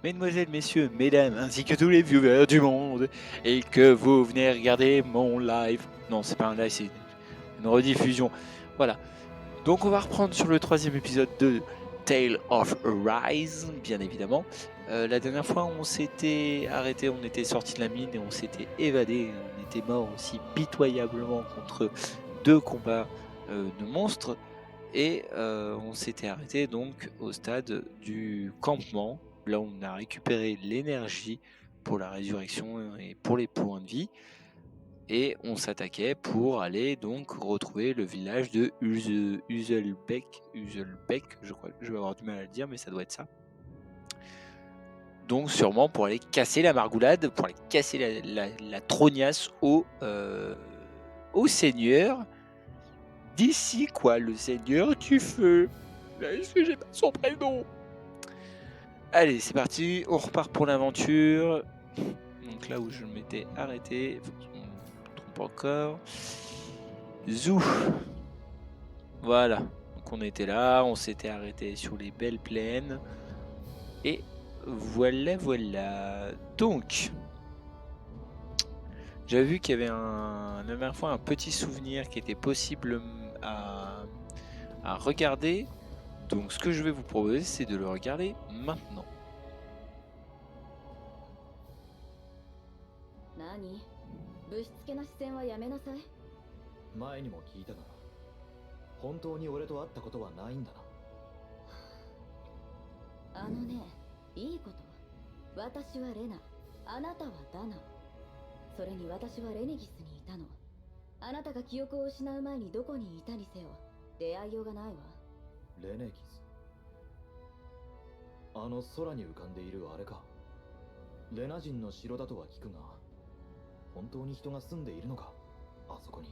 mesdemoiselles, messieurs, mesdames, ainsi que tous les viewers du monde, et que vous venez regarder mon live. Non, c'est pas un live, c'est une rediffusion. Voilà. Donc on va reprendre sur le 3e épisode de Tale of Arise, bien évidemment. La dernière fois, on s'était arrêté, on était sorti de la mine et on s'était évadé. On était mort aussi pitoyablement contre 2 combats de monstres. Et on s'était arrêté donc au stade du campement, là où on a récupéré l'énergie pour la résurrection et pour les points de vie. Et on s'attaquait pour aller donc retrouver le village de Uzelbeck, je crois, je vais avoir du mal à le dire, mais ça doit être ça. Donc sûrement pour aller casser la margoulade, pour aller casser la trognasse au seigneur d'ici, quoi, le seigneur du feu. Est-ce que j'ai pas son prénom? Allez, c'est parti, on repart pour l'aventure. Donc là où je m'étais arrêté, faut qu'on me trompe encore. Zou. Voilà, donc on était là, on s'était arrêté sur les belles plaines. Et voilà, voilà. Donc, j'avais vu qu'il y avait la dernière fois un petit souvenir qui était possible à regarder. Donc ce que je vais vous proposer, c'est de le regarder maintenant. 何？ぶしつけな視線はやめなさい。前にも聞いたが、本当に俺と会ったことはないんだな。あのね、いいこと。私はレナ、あなたはダナ。それに私はレネギスにいたの。あなたが記憶を失う前にどこにいたにせよ、出会いようがないわ。レネギス。あの空に浮かんでいるあれか。レナ人の城だとは聞くが、本当に人が住んでいるのか、あそこに。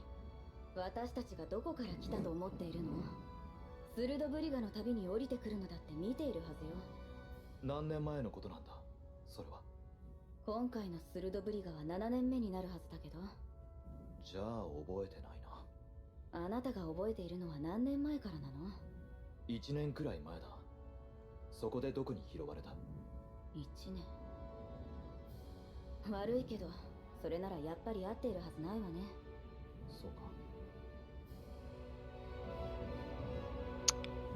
私たちがどこから来たと思っているの？スルドブリガの旅に降りてくるのだって見ているはずよ。何年前のことなんだ、それは。今回のスルドブリガは7年目になるはずだけど。じゃあ覚えてないな。あなたが覚えているのは何年前からなの？1年くらい前だ。そこで毒に拾われた。1年。悪いけど、それならやっぱり合っているはずないわね。そうか。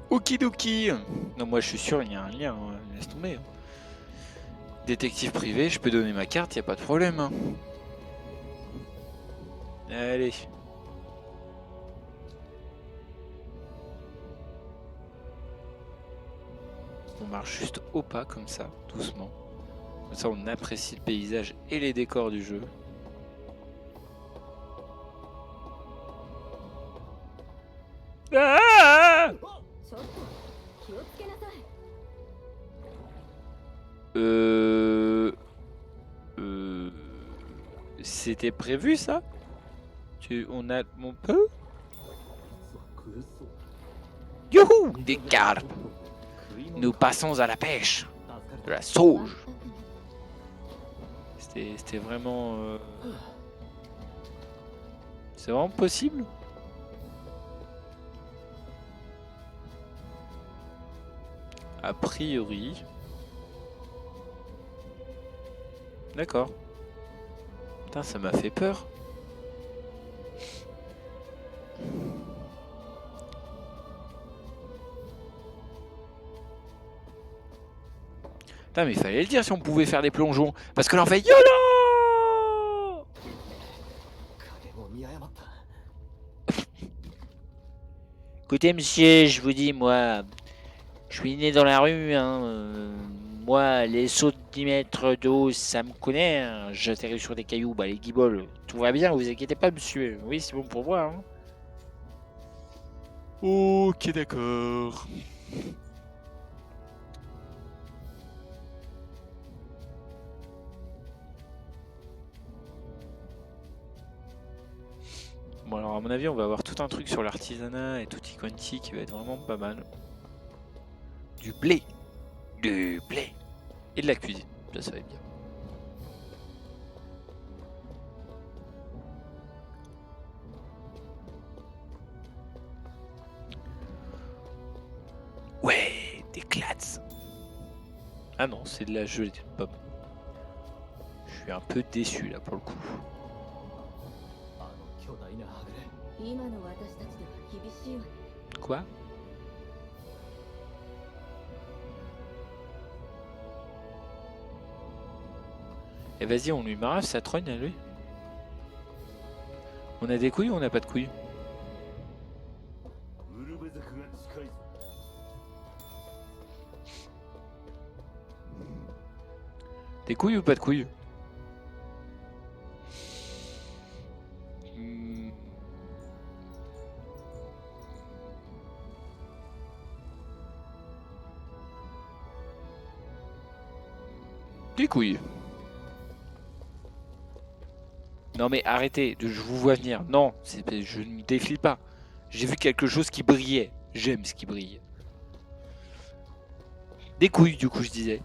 Okidoki. Non, moi je suis sûr, il y a un lien, hein. Laisse tomber. Hein. Détective privé, je peux donner ma carte, y a pas de problème. Hein. Allez. On marche juste au pas comme ça, doucement. Comme ça on apprécie le paysage et les décors du jeu. Ah! C'était prévu ça? On peut? Youhou! Des carpes! Nous passons à la pêche! De la sauge! C'était vraiment... C'est vraiment possible? A priori... D'accord. Putain, ça m'a fait peur. Putain, mais il fallait le dire si on pouvait faire des plongeons. Parce que là, on fait YOLO! Écoutez, monsieur, je vous dis, moi, je suis né dans la rue, hein. Moi, les sauts de 10 mètres d'eau, ça me connaît. Hein. J'atterris sur des cailloux, bah les guibolles, tout va bien, vous inquiétez pas, monsieur. Oui, c'est bon pour voir. Hein. Ok, d'accord. Bon, alors à mon avis, on va avoir tout un truc sur l'artisanat et tutti quanti qui va être vraiment pas mal. Du blé. Du blé. Et de la cuisine. Ça va être bien. Ouais, des clats. Ah non, c'est de la gelée de pomme. Je suis un peu déçu là pour le coup. あの巨大なはぐれ。今の私たちでは厳しいわね。 Quoi? Et vas-y, on lui marave sa trogne à lui. On a des couilles ou on n'a pas de couilles? ウルベザクが近いぞ。 Des couilles ou pas de couilles? Hmm. Des couilles. Non mais arrêtez, je vous vois venir. Non, je ne me défile pas. J'ai vu quelque chose qui brillait. J'aime ce qui brille. Des couilles du coup je disais.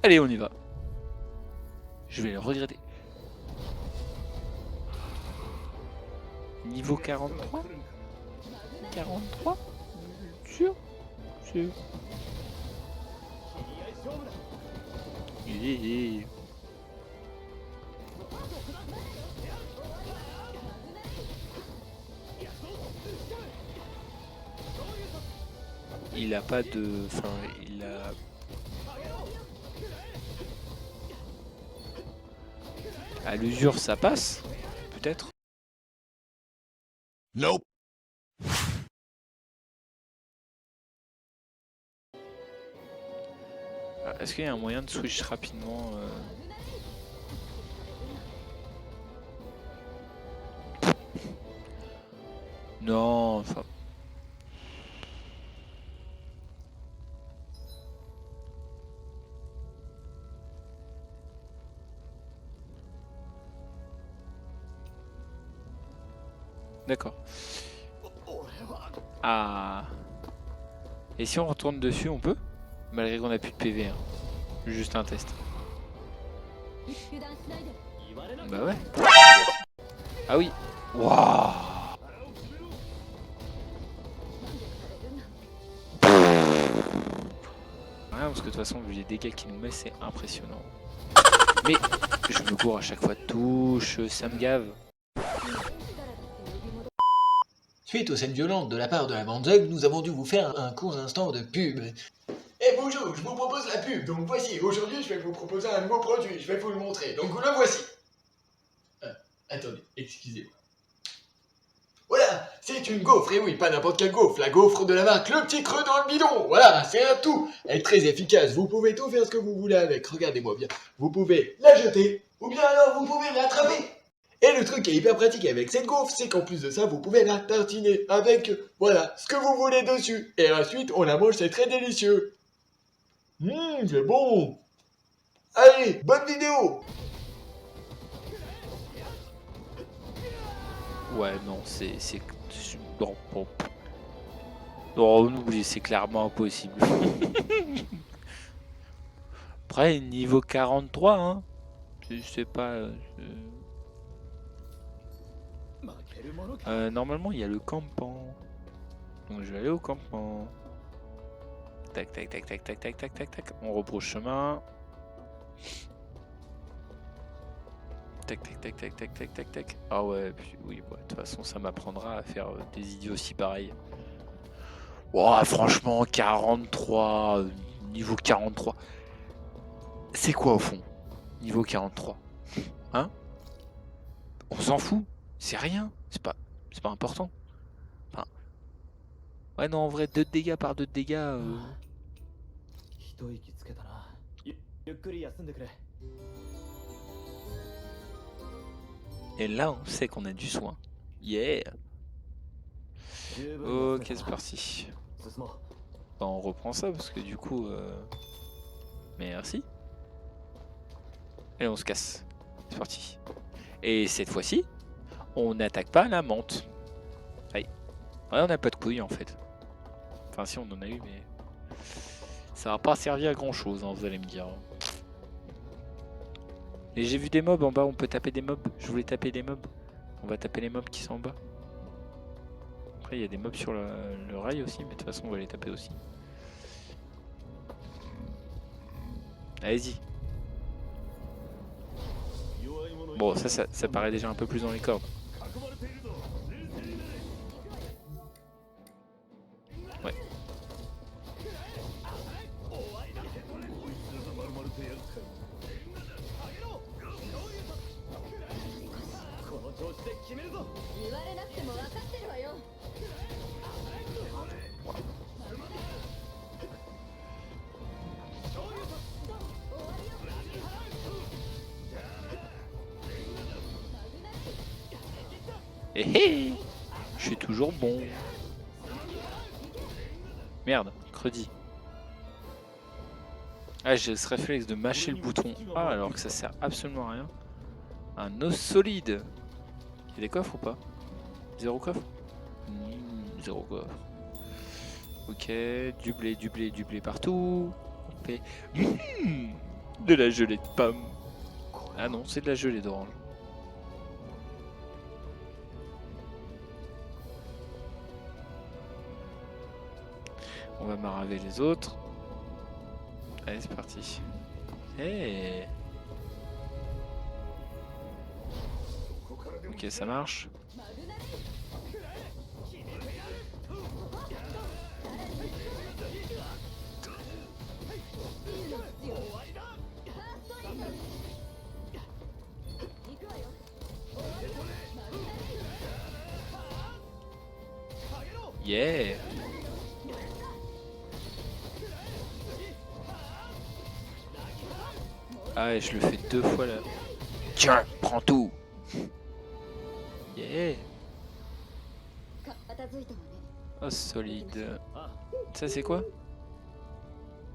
Allez on y va. Je vais le regretter. Niveau 43 43 Sûr Sûr Il a pas de... Enfin, il a... À l'usure, ça passe, peut-être. Nope. Est-ce qu'il y a un moyen de switch rapidement Non, enfin... D'accord. Ah. Et si on retourne dessus, on peut? Malgré qu'on a plus de PV. Hein. Juste un test. 油断しないで。 Bah ouais. Ah oui. Waouh. Ouais, parce que de toute façon, vu les dégâts qu'il nous met, c'est impressionnant. Mais je me cours à chaque fois de touche, ça me gave. Suite aux scènes violentes de la part de la bande Zug, nous avons dû vous faire un court instant de pub. Eh bonjour, je vous propose la pub, donc voici, aujourd'hui je vais vous proposer un nouveau produit, je vais vous le montrer, donc le voici. Attendez, excusez-moi. Voilà, c'est une gaufre, et oui, pas n'importe quelle gaufre, la gaufre de la marque Le Petit Creux dans le Bidon, voilà, c'est un tout, elle est très efficace, vous pouvez tout faire ce que vous voulez avec, regardez-moi bien, vous pouvez la jeter, ou bien alors vous pouvez l'attraper. Et le truc qui est hyper pratique avec cette gaufre, c'est qu'en plus de ça, vous pouvez la tartiner avec, voilà, ce que vous voulez dessus. Et ensuite, on la mange, c'est très délicieux. C'est bon. Allez, bonne vidéo. Ouais, non, c'est... Non, bon. Non, oui, c'est clairement impossible. Après, niveau 43, hein. Je sais pas... normalement, il y a le campement. Donc, je vais aller au campement. Tac, tac, tac, tac, tac, tac, tac, tac, tac. On rebrousse chemin. Tac, tac, tac, tac, tac, tac, tac, tac. Ah ouais, puis, oui, bah, de toute façon, ça m'apprendra à faire des idées aussi pareilles. Oh, franchement, 43, niveau 43. C'est quoi au fond? Niveau 43. Hein? On s'en fout. C'est rien. C'est pas important. Enfin, ouais, non, en vrai, 2 de dégâts par 2 de dégâts. 一息つけたな。ゆっくり休んでくれ。 Et là, on sait qu'on a du soin. Yeah! 十分 Ok, 休め c'est たな。 parti. 進もう。 Bah, on reprend ça parce que du coup... Merci. Et on se casse. C'est parti. Et cette fois-ci, on n'attaque pas la menthe. Aïe. Ouais, on n'a pas de couilles en fait. Enfin si, on en a eu, mais... Ça va pas servir à grand chose, hein, vous allez me dire. Et j'ai vu des mobs en bas, on peut taper des mobs. Je voulais taper des mobs. On va taper les mobs qui sont en bas. Après, il y a des mobs sur le rail aussi, mais de toute façon, on va les taper aussi. Allez-y. Bon, ça paraît déjà un peu plus dans les cordes. Ouais. Hé hé, je suis toujours bon. Merde, credi. Ah, j'ai ce réflexe de mâcher le bouton A alors que ça sert absolument à rien. Un os solide. Il y a des coffres ou pas? Zéro coffre? Zéro coffre. Ok, du blé partout. On fait de la gelée de pomme. Ah non, c'est de la gelée d'orange. On va maraver les autres. Allez, c'est parti. Hey. Ok, ça marche. Yeah. Ah, et je le fais 2 fois là. Tiens, prends tout. Yeah. Oh, solide. Ça, c'est quoi?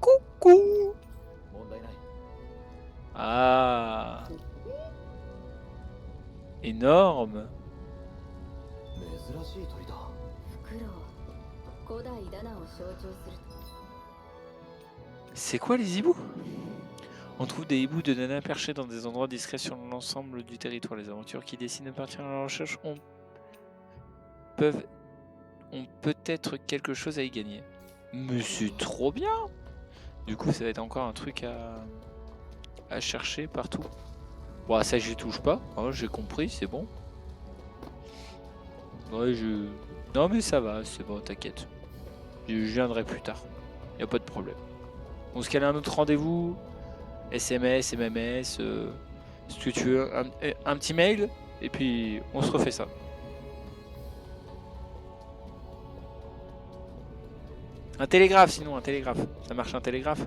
Coucou. Ah. Énorme. C'est quoi les hiboux? On trouve des hiboux de nanas perchés dans des endroits discrets sur l'ensemble du territoire. Les aventures qui décident de partir à la recherche ont peut-être quelque chose à y gagner. Mais c'est trop bien! Du coup, ça va être encore un truc à chercher partout. Bon, ça, j'y touche pas. Hein, j'ai compris, c'est bon. Ouais, non, mais ça va, c'est bon, t'inquiète. Je viendrai plus tard. Y a pas de problème. On se cale un autre rendez-vous. SMS, MMS, ce que tu veux, un petit mail, et puis on se refait ça. Un télégraphe sinon, un télégraphe. Ça marche un télégraphe?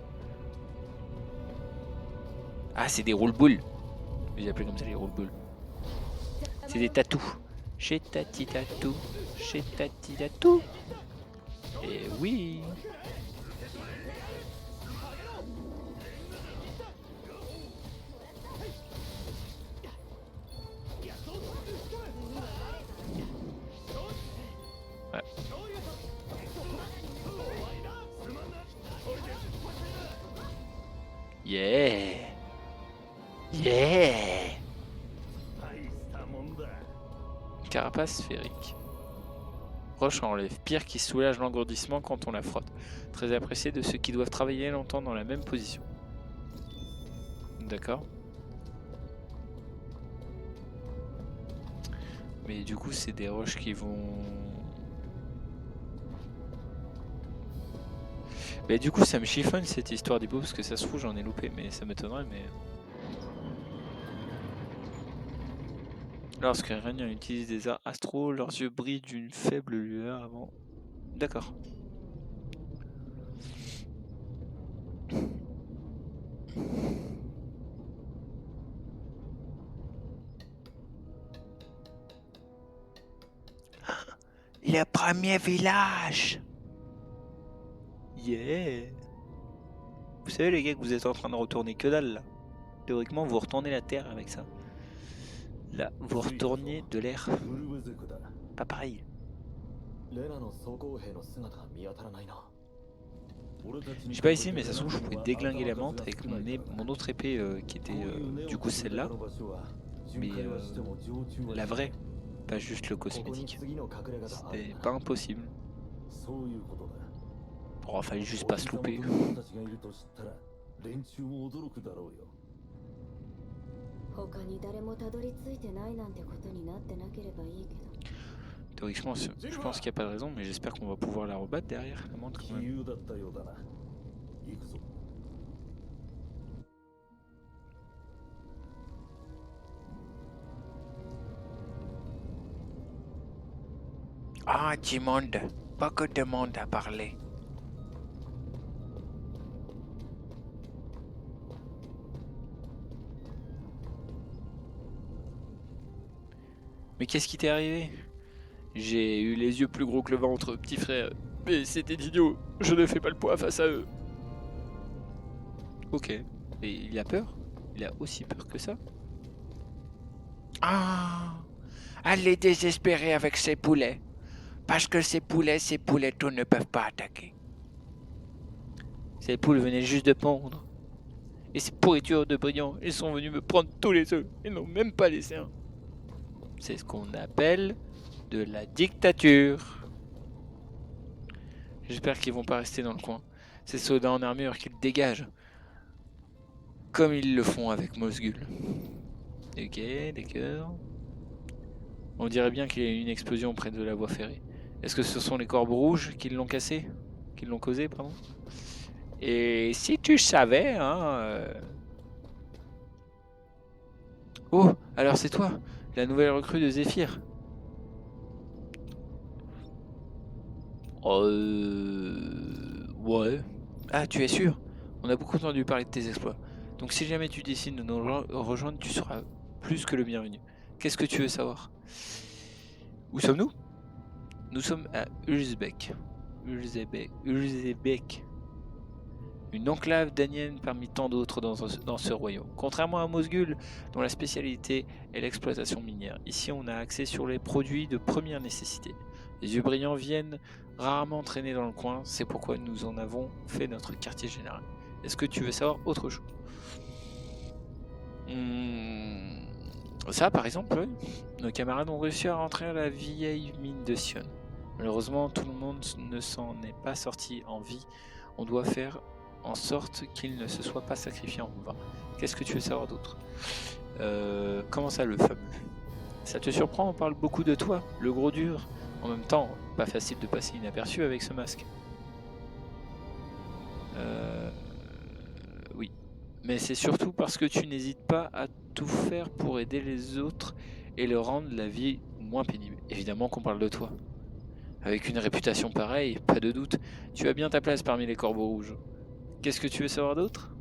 Ah, c'est des roule-boules. Je les appelle comme ça, les roule-boules. C'est des tatous. Chez Tati Tatou, chez Tati Tatou. Et oui. Ouais. Yeah. Yeah. Carapace sphérique. Roche enlève, pierre qui soulage l'engourdissement quand on la frotte. Très apprécié de ceux qui doivent travailler longtemps dans la même position. D'accord. Mais du coup, c'est des roches qui vont... Mais du coup, ça me chiffonne cette histoire d'hibou, parce que ça se trouve, j'en ai loupé, mais ça m'étonnerait, mais... Lorsque Rania utilise des arts astro, leurs yeux brillent d'une faible lueur avant... D'accord. Le premier village! Yeah! Vous savez les gars que vous êtes en train de retourner que dalle là. Théoriquement vous retournez la terre avec ça. Là vous retournez de l'air. Pas pareil. Je suis pas ici mais ça se trouve je pouvais déglinguer la menthe avec mon autre épée qui était du coup celle-là. Mais la vraie. Pas juste le cosmétique. C'était pas impossible. Bon, fallait juste pas se louper. 連中も驚くだろうよ。他に誰もたどり着いてないなんてことになってなければいいけど。 Théoriquement, je pense qu'il n'y a pas de raison, mais j'espère qu'on va pouvoir la rebattre derrière la montre quand 杞 même. 憂だったようだな。行くぞ。 Ah, du monde. Beaucoup de monde à parler. Mais qu'est-ce qui t'est arrivé? J'ai eu les yeux plus gros que le ventre, petit frère. Mais c'était idiot. Je ne fais pas le poids face à eux. Ok. Et il a peur? Il a aussi peur que ça? Ah! Elle est désespérée avec ses poulets. Parce que ces pouletons ne peuvent pas attaquer. Ces poules venaient juste de pondre. Et ces pourritures de brillants, ils sont venus me prendre tous les œufs. Ils n'ont même pas laissé un. C'est ce qu'on appelle de la dictature. J'espère qu'ils vont pas rester dans le coin. Ces soldats en armure qu'ils dégagent. Comme ils le font avec Mosgul. Ok, d'accord. On dirait bien qu'il y a eu une explosion près de la voie ferrée. Est-ce que ce sont les corbeaux rouges qui l'ont cassé? Qui l'ont causé, pardon? Et si tu savais, hein... Oh, alors c'est toi, la nouvelle recrue de Zéphyr. Ouais. Ah, tu es sûr? On a beaucoup entendu parler de tes exploits. Donc si jamais tu décides de nous rejoindre, tu seras plus que le bienvenu. Qu'est-ce que tu veux savoir? Où sommes-nous? Nous sommes à Ulzbek. Ulzbek. Une enclave danienne parmi tant d'autres dans ce royaume. Contrairement à Mosgul, dont la spécialité est l'exploitation minière, ici on a accès sur les produits de première nécessité. Les yeux brillants viennent rarement traîner dans le coin, c'est pourquoi nous en avons fait notre quartier général. Est-ce que tu veux savoir autre chose? Ça par exemple, oui. Nos camarades ont réussi à rentrer à la vieille mine de Sion. Malheureusement, tout le monde ne s'en est pas sorti en vie. On doit faire en sorte qu'il ne se soit pas sacrifié en vain. Qu'est-ce que tu veux savoir d'autre? Comment ça, le fameux? Ça te surprend, on parle beaucoup de toi, le gros dur. En même temps, pas facile de passer inaperçu avec ce masque. Oui. Mais c'est surtout parce que tu n'hésites pas à tout faire pour aider les autres et leur rendre la vie moins pénible. Évidemment qu'on parle de toi. Avec une réputation pareille, pas de doute, tu as bien ta place parmi les corbeaux rouges. Qu'est-ce que tu veux savoir d'autre?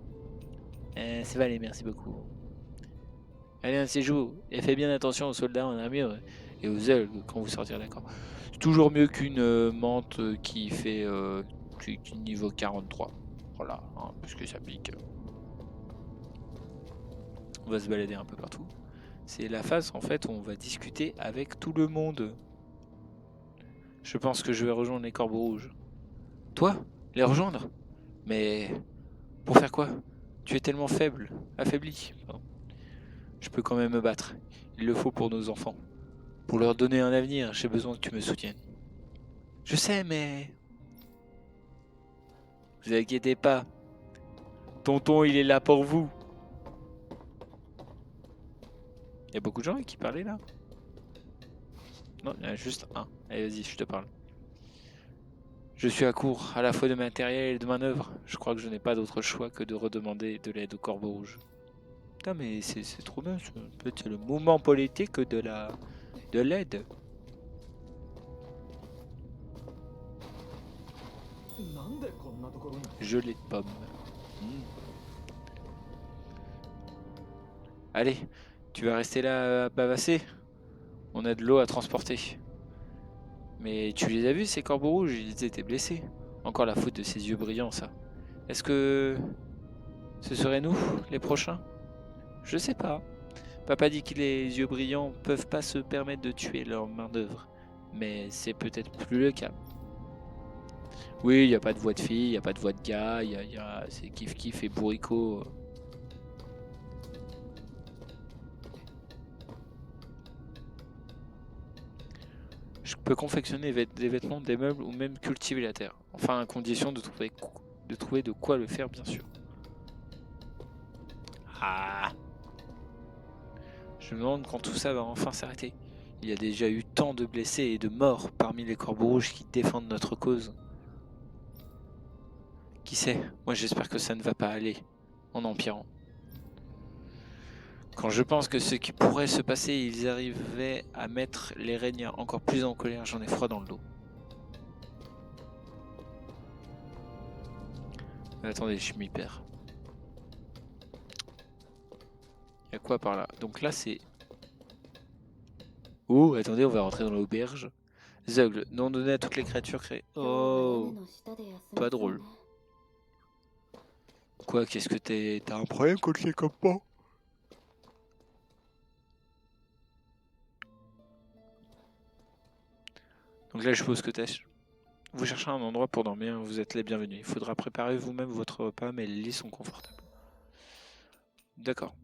Ça va aller, merci beaucoup. Allez, un de ces jours, et fais bien attention aux soldats en armure et aux ailes quand vous sortirez d'accord. C'est toujours mieux qu'une menthe qui fait niveau 43. Voilà, hein, puisque ça pique. On va se balader un peu partout. C'est la phase en fait où on va discuter avec tout le monde. Je pense que je vais rejoindre les corbeaux rouges. Toi? Les rejoindre? Mais pour faire quoi? Tu es tellement faible, affaibli. Pardon. Je peux quand même me battre. Il le faut pour nos enfants. Pour leur donner un avenir, j'ai besoin que tu me soutiennes. Je sais, mais... Vous inquiétez pas. Tonton, il est là pour vous. Il y a beaucoup de gens qui parlaient là? Non, il y en a juste un. Allez, vas-y, je te parle. Je suis à court, à la fois de matériel et de manœuvre. Je crois que je n'ai pas d'autre choix que de redemander de l'aide au Corbeau Rouge. Putain, mais c'est trop bien. Peut-être c'est le mouvement politique de l'aide. Gelée de pommes. Allez, tu vas rester là à bavasser? On a de l'eau à transporter. Mais tu les as vus ces corbeaux rouges? Ils étaient blessés. Encore la faute de ces yeux brillants, ça. Est-ce que ce serait nous, les prochains? Je sais pas. Papa dit que les yeux brillants peuvent pas se permettre de tuer leur main d'œuvre. Mais c'est peut-être plus le cas. Oui, il n'y a pas de voix de fille, il n'y a pas de voix de gars, c'est kiff kiff et bourricot. Je peux confectionner des vêtements, des meubles ou même cultiver la terre. Enfin, à condition de trouver de quoi le faire, bien sûr. Ah. Je me demande quand tout ça va enfin s'arrêter. Il y a déjà eu tant de blessés et de morts parmi les corbeaux rouges qui défendent notre cause. Qui sait, moi j'espère que ça ne va pas aller en empirant. Quand je pense que ce qui pourrait se passer, ils arrivaient à mettre les Rhéniens encore plus en colère, j'en ai froid dans le dos. Attendez, je m'y perds. Il y a quoi par là? Donc là c'est... Oh, attendez, on va rentrer dans l'auberge. Zeugle, nom donné à toutes les créatures créées. 今日は屋 Oh, 根の下で休み pas そう drôle. ね Quoi, qu'est-ce que t'as un problème contre les campements? Donc là je suppose que vous cherchez un endroit pour dormir, vous êtes les bienvenus. Il faudra préparer vous-même votre repas, mais les lits sont confortables. D'accord.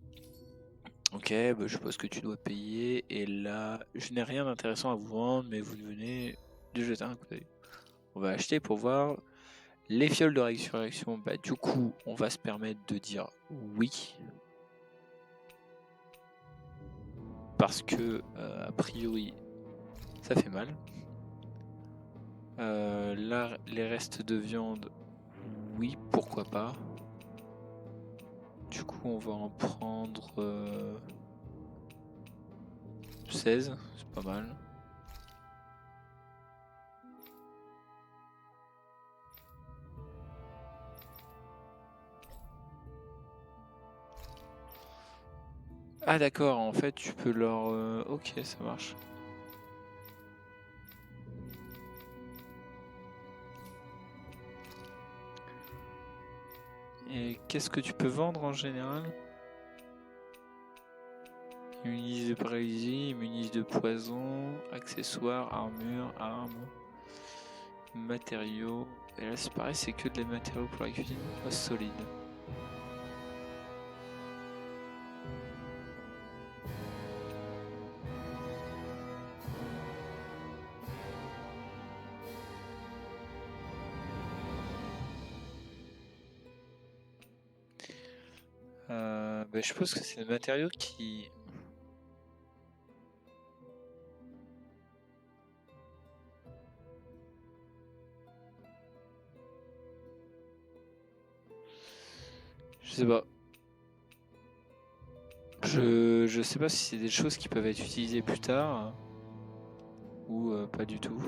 Ok, bah, je suppose que tu dois payer. Et là, je n'ai rien d'intéressant à vous vendre, mais vous venez de jeter un coup d'œil. On va acheter pour voir. Les fioles de résurrection, bah du coup, on va se permettre de dire oui. Parce que, a priori, ça fait mal. Là, les restes de viande, oui, pourquoi pas. Du coup, on va en prendre 16, c'est pas mal. Ah d'accord, en fait, tu peux leur... Ok, ça marche. Et qu'est-ce que tu peux vendre en général? Immunise de paralysie, immunise de poison, accessoires, armure, armes, matériaux. Et là c'est pareil, c'est que des matériaux pour la cuisine. Oh, solide. Bah, je suppose que c'est le matériau qui... Je sais pas. Je sais pas si c'est des choses qui peuvent être utilisées plus tard ou pas du tout.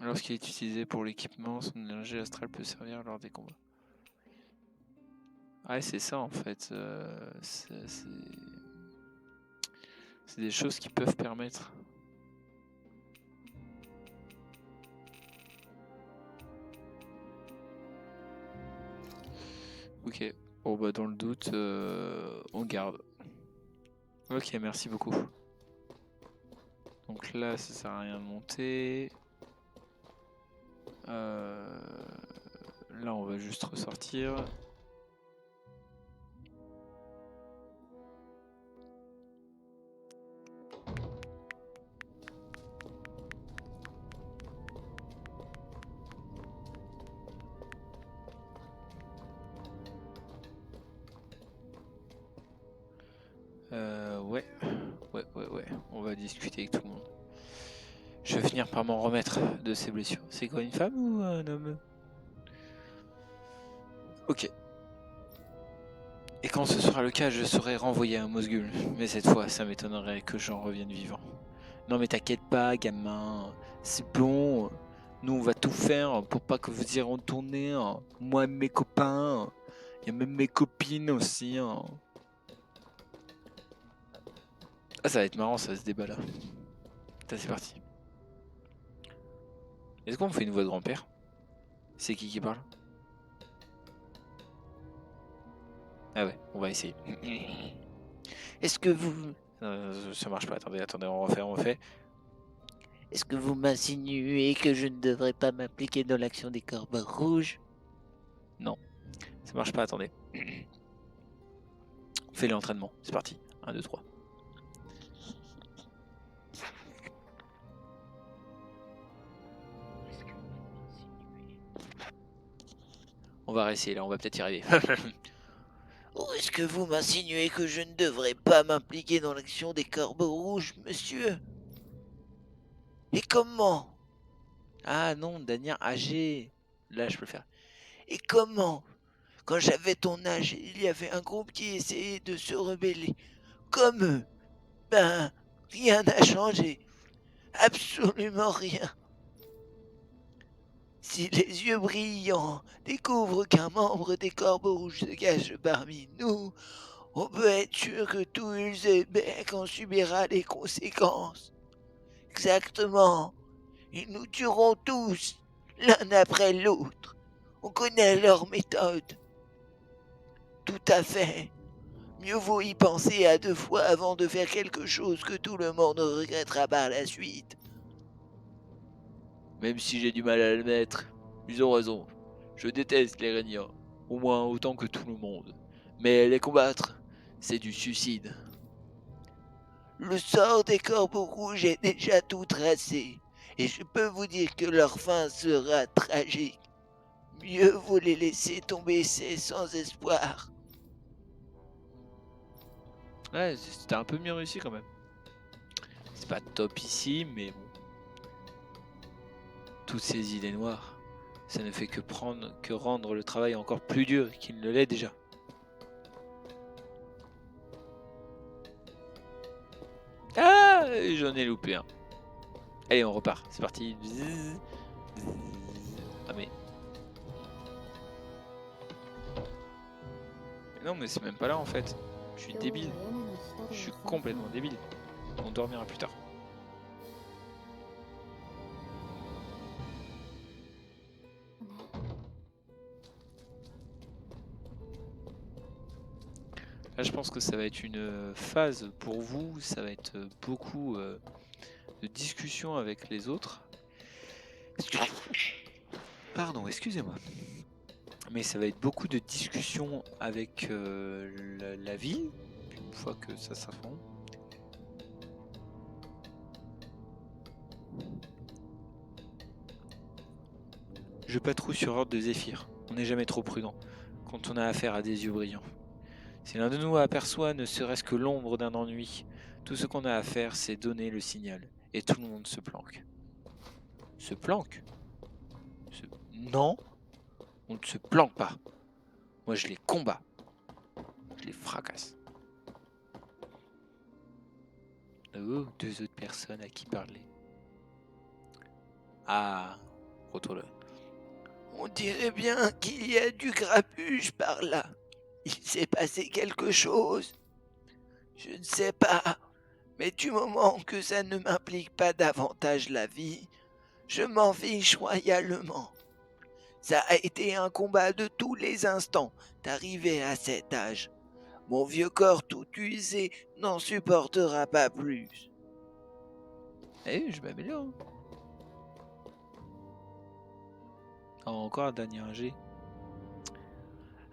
Lorsqu'il est utilisé pour l'équipement, son énergie astrale peut servir lors des combats. Ouais, c'est ça en fait. C'est des choses qui peuvent permettre. Ok. Bon bah dans le doute, on garde. Ok, merci beaucoup. Donc là, ça sert à rien de monter. Là, on va juste ressortir. Ouais. On va discuter avec tout le monde. Je vais finir par m'en remettre de ces blessures. C'est quoi, une femme ou un homme? Ok. Et quand ce sera le cas, je serai renvoyé à Mosgul. Mais cette fois, ça m'étonnerait que j'en revienne vivant. Non mais t'inquiète pas, gamin. C'est bon. Nous, on va tout faire pour pas que vous y retournez. Moi et mes copains. Il y a même mes copines aussi. Ah, ça va être marrant, ça, ce débat-là. Putain, c'est parti. Est-ce qu'on fait une voix de grand-père? C'est qui parle? Ah ouais, on va essayer. Est-ce que vous... ça marche pas, attendez, on refait. Est-ce que vous m'insinuez que je ne devrais pas m'impliquer dans l'action des Corbeaux Rouges? Non, ça marche pas, attendez. Fais l'entraînement, c'est parti. 1, 2, 3. On va réessayer là, on va peut-être y arriver. Où est-ce que vous m'insinuez que je ne devrais pas m'impliquer dans l'action des corbeaux rouges, monsieur? Et comment? Ah non, Damien âgé. Là, je peux le faire. Et comment? Quand j'avais ton âge, il y avait un groupe qui essayait de se rebeller. Comme eux. Ben, rien n'a changé. Absolument rien. Si les yeux brillants découvrent qu'un membre des corbeaux rouges se cache parmi nous, on peut être sûr que tout Ulzebec en subira les conséquences. Exactement. Ils nous tueront tous, l'un après l'autre. On connaît leur méthode. Tout à fait. Mieux vaut y penser à 2 fois avant de faire quelque chose que tout le monde regrettera par la suite. Même si j'ai du mal à le mettre, ils ont raison. Je déteste les Rhéniens, au moins autant que tout le monde. Mais les combattre, c'est du suicide. Le sort des corbeaux rouges est déjà tout tracé, et je peux vous dire que leur fin sera tragique. Mieux vaut les laisser tomber sans espoir. Ouais, c'était un peu mieux réussi quand même. C'est pas top ici, mais bon. Toutes ces idées noires, ça ne fait que rendre le travail encore plus dur qu'il ne l'est déjà. Ah, j'en ai loupé un. Allez, on repart, c'est parti. Ah mais... Non mais c'est même pas là en fait. Je suis débile. Je suis complètement débile. On dormira plus tard. Là je pense que ça va être une phase pour vous. Ça va être beaucoup de discussions avec les autres. Pardon, excusez-moi. Mais ça va être beaucoup de discussions avec la ville. Une fois que ça s'affronte. Je patrouille sur ordre de Zéphyr. On n'est jamais trop prudent quand on a affaire à des yeux brillants. Si l'un de nous aperçoit ne serait-ce que l'ombre d'un ennui, tout ce qu'on a à faire, c'est donner le signal. Et tout le monde se planque. Se planque? Non, on ne se planque pas. Moi, je les combats. Je les fracasse. Oh, 2 autres personnes à qui parler. Ah, retourne. On dirait bien qu'il y a du grabuge par là. Il s'est passé quelque chose. Je ne sais pas, mais du moment que ça ne m'implique pas davantage la vie, je m'en fiche royalement. Ça a été un combat de tous les instants d'arriver à cet âge. Mon vieux corps tout usé n'en supportera pas plus. Eh, je m'améliore. Encore un dernier G.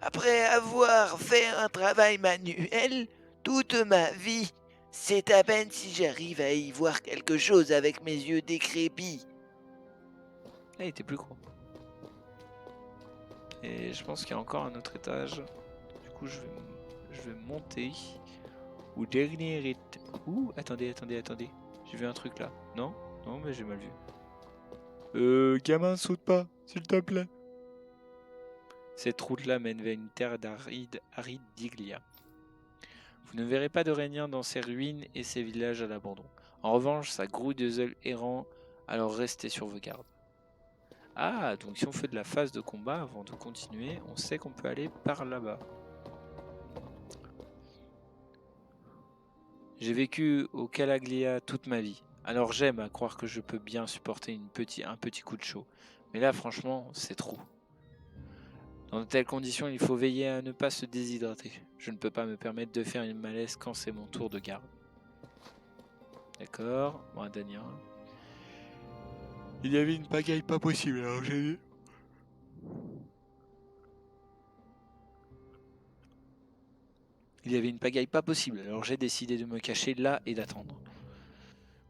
Après avoir fait un travail manuel toute ma vie, c'est à peine si j'arrive à y voir quelque chose avec mes yeux décrépits. Là, il était plus gros. Et je pense qu'il y a encore un autre étage. Du coup, je vais monter au dernier étage. Ouh, attendez. J'ai vu un truc là. Non, mais j'ai mal vu. Gamin, saute pas, s'il te plaît. Cette route-là mène vers une terre aride d'Iglia. Vous ne verrez pas de Rhéniens dans ces ruines et ces villages à l'abandon. En revanche, ça grouille de ailes errants, alors restez sur vos gardes. Ah, donc si on fait de la phase de combat avant de continuer, on sait qu'on peut aller par là-bas. J'ai vécu au Calaglia toute ma vie, alors j'aime à croire que je peux bien supporter un petit coup de chaud. Mais là, franchement, c'est trop. Dans de telles conditions, il faut veiller à ne pas se déshydrater. Je ne peux pas me permettre de faire une malaise quand c'est mon tour de garde. D'accord, bon, Daniel. Il y avait une pagaille pas possible, alors j'ai vu. Il y avait une pagaille pas possible, alors j'ai décidé de me cacher là et d'attendre.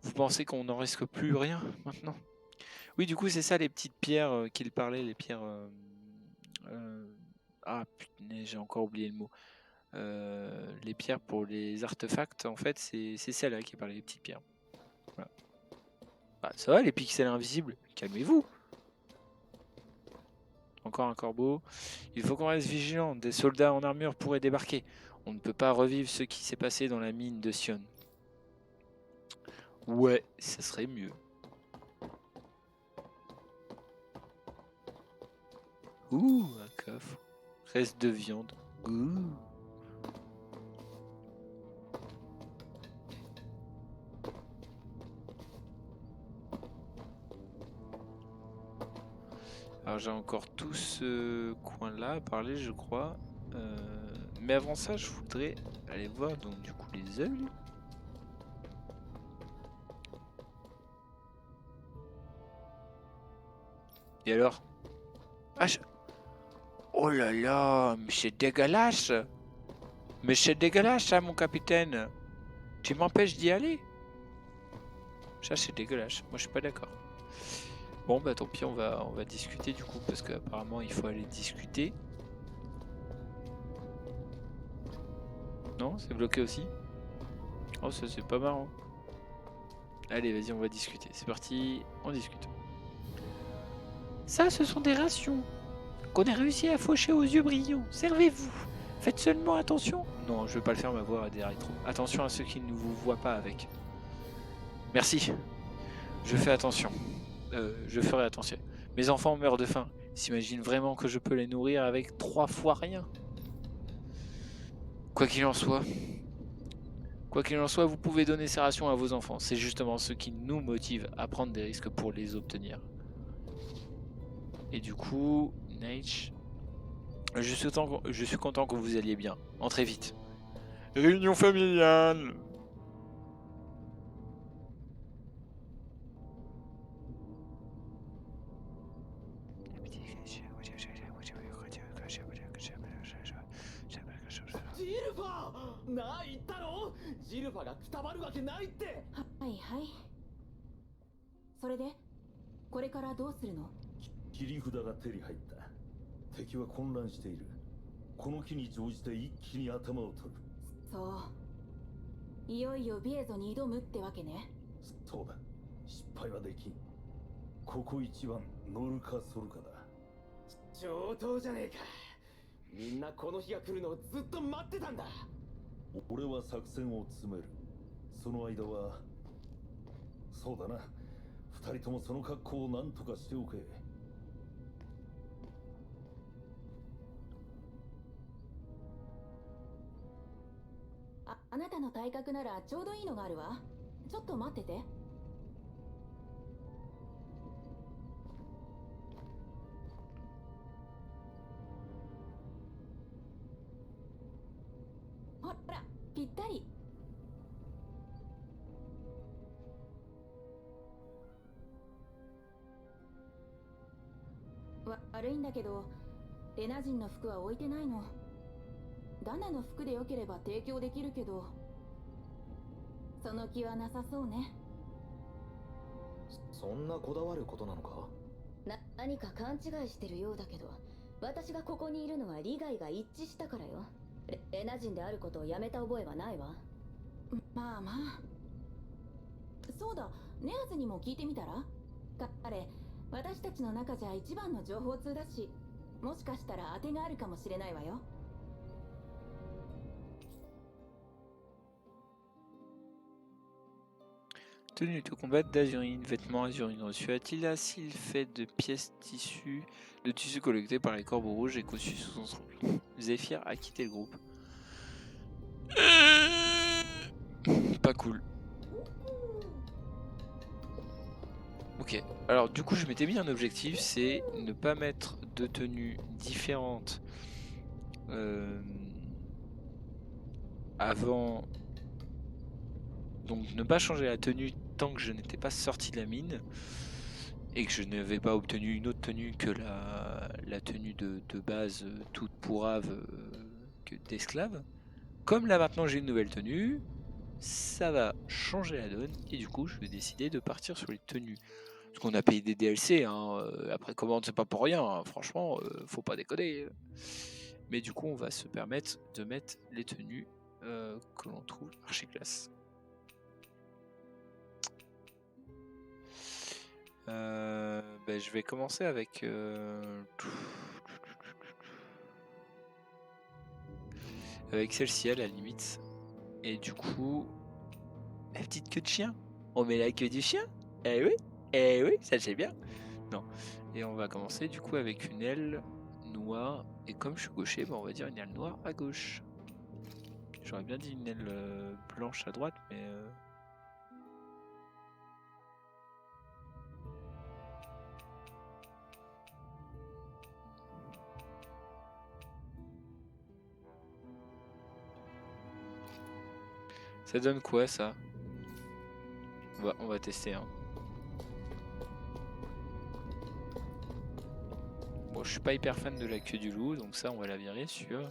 Vous pensez qu'on n'en risque plus rien maintenant? Oui, du coup, c'est ça les petites pierres qu'il parlait, les pierres... Ah putain, j'ai encore oublié le mot. Les pierres pour les artefacts, en fait, c'est celle-là qui parlait, les petites pierres. Voilà. Bah, ça va, les pixels invisibles, calmez-vous. Encore un corbeau. Il faut qu'on reste vigilant, des soldats en armure pourraient débarquer. On ne peut pas revivre ce qui s'est passé dans la mine de Sion. Ouais, ça serait mieux. Ouh, un coffre. Reste de viande. Ouh. Alors j'ai encore tout ce coin-là à parler, je crois. Mais avant ça, je voudrais aller voir donc du coup les aigles. Et alors? Ah, oh là là, mais c'est dégueulasse! Mais c'est dégueulasse ça, mon capitaine! Tu m'empêches d'y aller? Ça c'est dégueulasse, moi je suis pas d'accord. Bon bah tant pis, on va discuter du coup, parce qu'apparemment il faut aller discuter. Non, c'est bloqué aussi? Oh ça c'est pas marrant. Allez vas-y, on va discuter, c'est parti, on discute. Ça ce sont des rations qu'on a réussi à faucher aux yeux brillants. Servez-vous. Faites seulement attention. Non, je vais pas le faire, ma voix a des rétros. Attention à ceux qui ne vous voient pas avec. Merci. Je fais attention. Je ferai attention. Mes enfants meurent de faim. Ils s'imaginent vraiment que je peux les nourrir avec 3 fois rien. Quoi qu'il en soit, vous pouvez donner ces rations à vos enfants. C'est justement ce qui nous motive à prendre des risques pour les obtenir. Et du coup, Nate, je suis content que vous alliez bien. Entrez vite. Réunion familiale.はいはい。それで、これからどうするの？切り札が手に入った。敵は混乱している。この機に乗じて一気に頭を取る。そう。いよいよビエゾに挑むってわけね。そうだ。失敗はできん。ここ一番乗るかソルかだ。上等じゃねえか。みんなこの日が来るのをずっと待ってたんだ。俺は作戦を詰める。その間はそうだな。二人ともその格好を何とかしておけ。あなたの体格ならちょうどいいのがあるわ。ちょっと待ってて。ほら、ぴったり。悪いんだけど、レナ人の服は置いてないの。ダナの服でよければ提供できるけど、その気はなさそうね。そんなこだわることなのか？何か勘違いしてるようだけど、私がここにいるのは利害が一致したからよ。レナ人であることをやめた覚えはないわ。まあまあ。そうだ、ネアズにも聞いてみたら？彼、私たちの中じゃ一番の情報通だし、もしかしたら当てがあるかもしれないわよ。Tenue de combat d'azurine, vêtements azurine reçus. A-t-il fait de pièces tissues, de tissu collecté par les corbeaux rouges et cousus sous son sang? Zéphyr a quitté le groupe. Pas cool. Ok, alors du coup je m'étais mis un objectif, c'est ne pas mettre de tenues différentes avant, donc ne pas changer la tenue tant que je n'étais pas sorti de la mine et que je n'avais pas obtenu une autre tenue que la tenue de base toute pourrave d'esclave. comme là maintenant j'ai une nouvelle tenue, ça va changer la donne et du coup je vais décider de partir sur les tenues. Parce qu'on a payé des DLC, hein, après commande c'est pas pour rien, hein, franchement, faut pas déconner. Mais du coup on va se permettre de mettre les tenues que l'on trouve archi classe. Je vais commencer avec celle-ci à la limite. Et du coup, la petite queue de chien. On met la queue du chien. Eh oui, ça c'est bien. Non. Et on va commencer du coup avec une aile noire. Et comme je suis gaucher, on va dire une aile noire à gauche. J'aurais bien dit une aile blanche à droite, mais... Ça donne quoi ça? On va tester. Hein. Bon, je suis pas hyper fan de la queue du loup, donc ça on va la virer sur...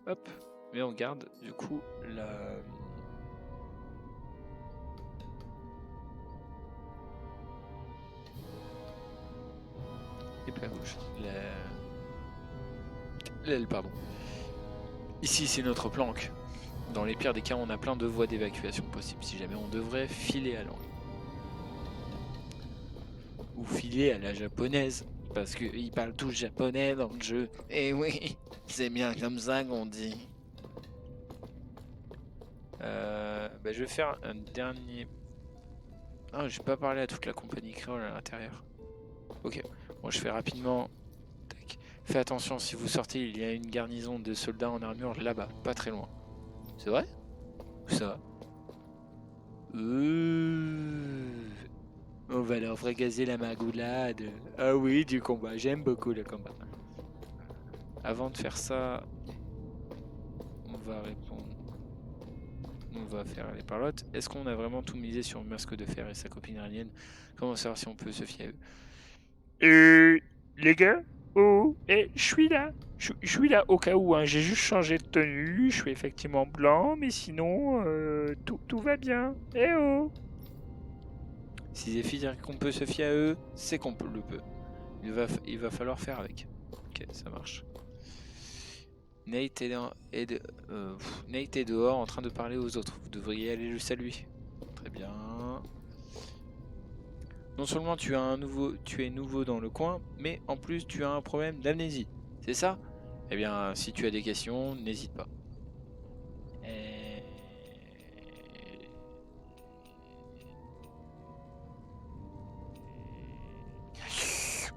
Hop. Mais on garde du coup la... Et puis à gauche. L'aile, pardon. Ici c'est notre planque. Dans les pires des cas, on a plein de voies d'évacuation possibles si jamais on devrait filer à l'angle. Ou filer à la japonaise, parce qu'ils parlent tous japonais dans le jeu. Eh oui, c'est bien comme ça qu'on dit. Je vais faire un dernier... Ah, j'ai pas parlé à toute la compagnie créole à l'intérieur. Ok, bon je fais rapidement... Tac. Fais attention, si vous sortez, il y a une garnison de soldats en armure là-bas, pas très loin. C'est vrai? Où ça? On va leur fracasser la magoulade. Ah oui, du combat, j'aime beaucoup le combat. Avant de faire ça, on va répondre... On va faire les parlottes. Est-ce qu'on a vraiment tout misé sur Masque de Fer et sa copine iranienne? Comment savoir si on peut se fier à eux? Les gars? Oh, je suis là. Je suis là au cas où, hein. J'ai juste changé de tenue. Je suis effectivement blanc, mais sinon, tout va bien. Eh oh! Si Zephyr dit qu'on peut se fier à eux, c'est qu'on le peut. Il va falloir faire avec. Ok, ça marche. Nate est dehors en train de parler aux autres. Vous devriez aller le saluer. Très bien. Non seulement tu es nouveau dans le coin, mais en plus tu as un problème d'amnésie. C'est ça? Eh bien, si tu as des questions, n'hésite pas.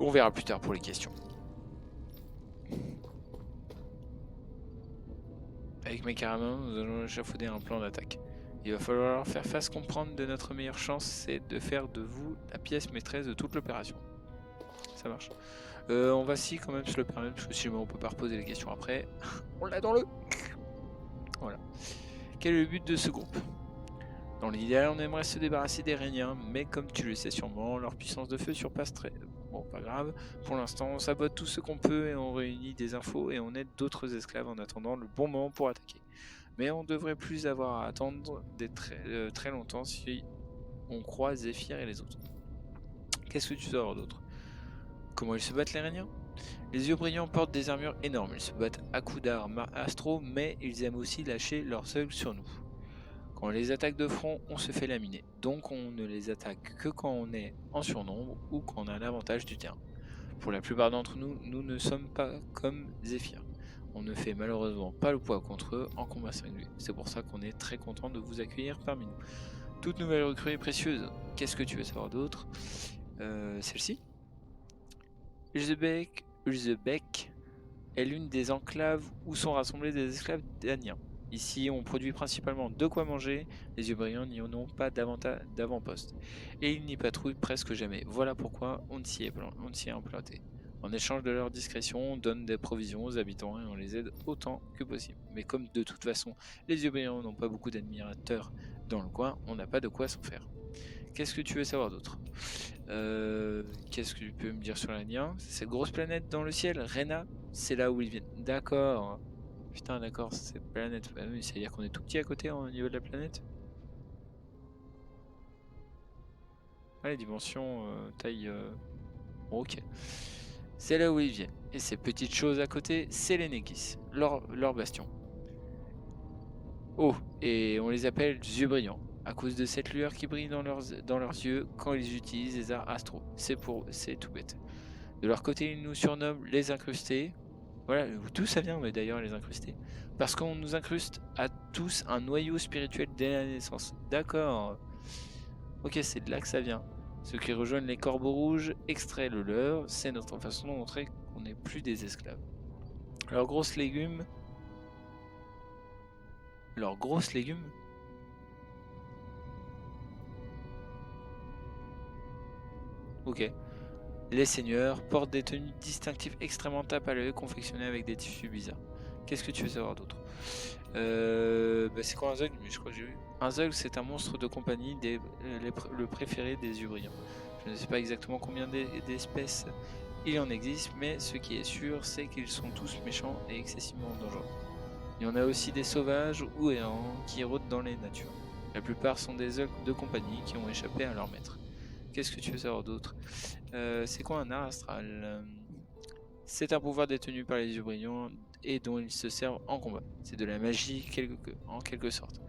On verra plus tard pour les questions. Avec mes caramels, nous allons échafauder un plan d'attaque. Il va falloir leur faire face comprendre de notre meilleure chance, c'est de faire de vous la pièce maîtresse de toute l'opération. Ça marche. On va si quand même se le permettre, parce que si on peut pas reposer les questions après, on l'a dans le... Voilà. Quel est le but de ce groupe? Dans l'idéal, on aimerait se débarrasser des Rhéniens, mais comme tu le sais sûrement, leur puissance de feu surpasse très... Bon, pas grave. Pour l'instant, on sabote tout ce qu'on peut et on réunit des infos et on aide d'autres esclaves en attendant le bon moment pour attaquer. Mais on devrait plus avoir à attendre très longtemps si on croit Zephyr et les autres. Qu'est-ce que tu dois avoir d'autre? Comment ils se battent les Rhéniens? Les yeux brillants portent des armures énormes, ils se battent à coups d'armes astro, mais ils aiment aussi lâcher leurs œils sur nous. Quand on les attaque de front, on se fait laminer, donc on ne les attaque que quand on est en surnombre ou quand on a l'avantage du terrain. Pour la plupart d'entre nous, nous ne sommes pas comme Zephyr. On ne fait malheureusement pas le poids contre eux en combat singulier. C'est pour ça qu'on est très content de vous accueillir parmi nous. Toute nouvelle recrue est précieuse. Qu'est-ce que tu veux savoir d'autre? Celle-ci. Ulzebeck est l'une des enclaves où sont rassemblés des esclaves daniens. Ici, on produit principalement de quoi manger. Les yeux brillants n'y en ont pas d'avant-poste. Et ils n'y patrouillent presque jamais. Voilà pourquoi on s'y est implanté. En échange de leur discrétion, on donne des provisions aux habitants et on les aide autant que possible. Mais comme de toute façon, les yeux brillants n'ont pas beaucoup d'admirateurs dans le coin, on n'a pas de quoi s'en faire. Qu'est-ce que tu veux savoir d'autre? Qu'est-ce que tu peux me dire sur l'Indien? Cette grosse planète dans le ciel, Rena, c'est là où ils viennent. D'accord. Putain, d'accord, cette planète. Bah oui, c'est-à-dire qu'on est tout petit à côté au niveau de la planète. Ah, les dimensions, taille. Bon, ok. C'est là où ils viennent. Et ces petites choses à côté, c'est les Negis, leur bastion. Oh, et on les appelle yeux brillants, à cause de cette lueur qui brille dans leurs yeux quand ils utilisent les arts astro. C'est tout bête. De leur côté, ils nous surnomment les incrustés. Voilà, d'où ça vient d'ailleurs les incrustés. Parce qu'on nous incruste à tous un noyau spirituel dès la naissance. D'accord. Ok, c'est de là que ça vient. Ceux qui rejoignent les corbeaux rouges extraient le leur. C'est notre façon de montrer qu'on n'est plus des esclaves. Leurs grosses légumes. Leurs grosses légumes. Ok. Les seigneurs portent des tenues distinctives extrêmement tape à l'œil confectionnées avec des tissus bizarres. Qu'est-ce que tu veux savoir d'autre? C'est quoi un Zug? Mais je crois que j'ai vu. Un Zug, c'est un monstre de compagnie, le préféré des yeux brillants. Je ne sais pas exactement combien d'espèces il en existe, mais ce qui est sûr, c'est qu'ils sont tous méchants et excessivement dangereux. Il y en a aussi des sauvages ou errants qui rôdent dans les natures. La plupart sont des Zugs de compagnie qui ont échappé à leur maître. Qu'est-ce que tu veux savoir d'autre? C'est quoi un art astral? C'est un pouvoir détenu par les yeux brillants et dont ils se servent en combat. C'est de la magie en quelque sorte.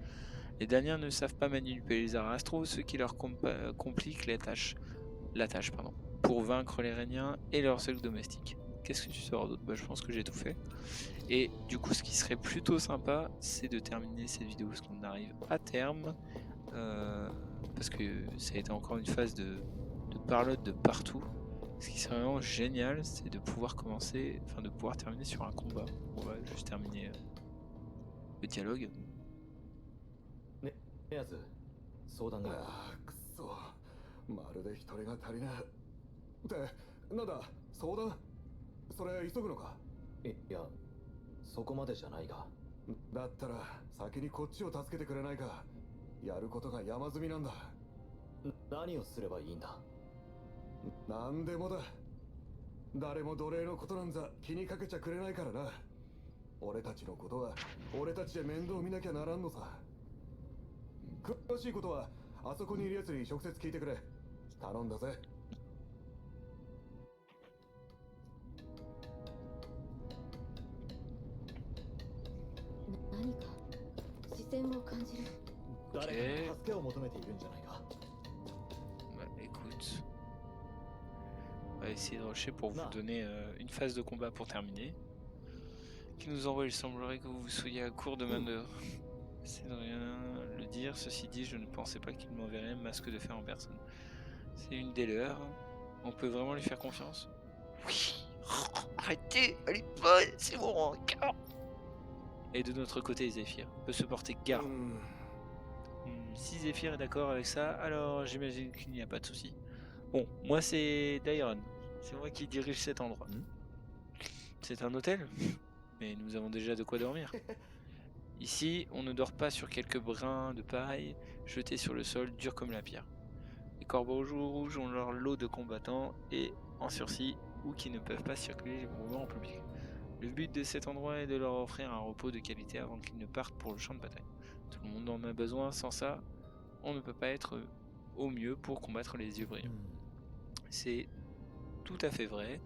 Les Daniens ne savent pas manipuler les arts astraux, ce qui leur complique la tâche pour vaincre les Rhéniens et leurs seuls domestiques. Qu'est-ce que tu sauras d'autre? Je pense que j'ai tout fait. Et du coup, ce qui serait plutôt sympa, c'est de terminer cette vidéo parce qu'on arrive à terme. Parce que ça a été encore une phase de parlotte de partout. Ce qui serait vraiment génial, c'est de pouvoir de pouvoir terminer sur un combat. On va juste terminer le dialogue. やつ相談が。ああくそまるで一人が足りねえってなんだ相談それ急ぐのかいやそこまでじゃないが。だったら先にこっちを助けてくれないかやることが山積みなんだ何をすればいいんだ。なんでもだ誰も奴隷のことなんざ気にかけちゃくれないからな俺たちのことは俺たちで面倒見なきゃならんのさ詳しいことはあそこにいるやつに直接聞いてくれ頼んだぜ何か視線を感じる。誰かの助けを求めているんじゃないか。Écoute, on va essayer de rusher pour vous donner une phase de combat pour terminer. Qui nous envoie, il semblerait que vous soyez à court de main-d'œuvre. C'est de rien le dire, ceci dit, je ne pensais pas qu'il m'enverrait un masque de fer en personne. C'est une des leurs. On peut vraiment lui faire confiance? Oui. Arrêtez, elle est bonne, c'est mon rencard. Et de notre côté, Zéphyr peut se porter garde. Si Zéphyr est d'accord avec ça, alors j'imagine qu'il n'y a pas de souci. Bon, moi c'est Dairon. C'est moi qui dirige cet endroit. C'est un hôtel, mais nous avons déjà de quoi dormir. Ici, on ne dort pas sur quelques brins de paille jetés sur le sol, dur comme la pierre. Les corbeaux rouges ont leur lot de combattants et en sursis ou qui ne peuvent pas circuler librement en public. Le but de cet endroit est de leur offrir un repos de qualité avant qu'ils ne partent pour le champ de bataille. Tout le monde en a besoin, sans ça, on ne peut pas être au mieux pour combattre les yeux brillants. C'est tout à fait vrai.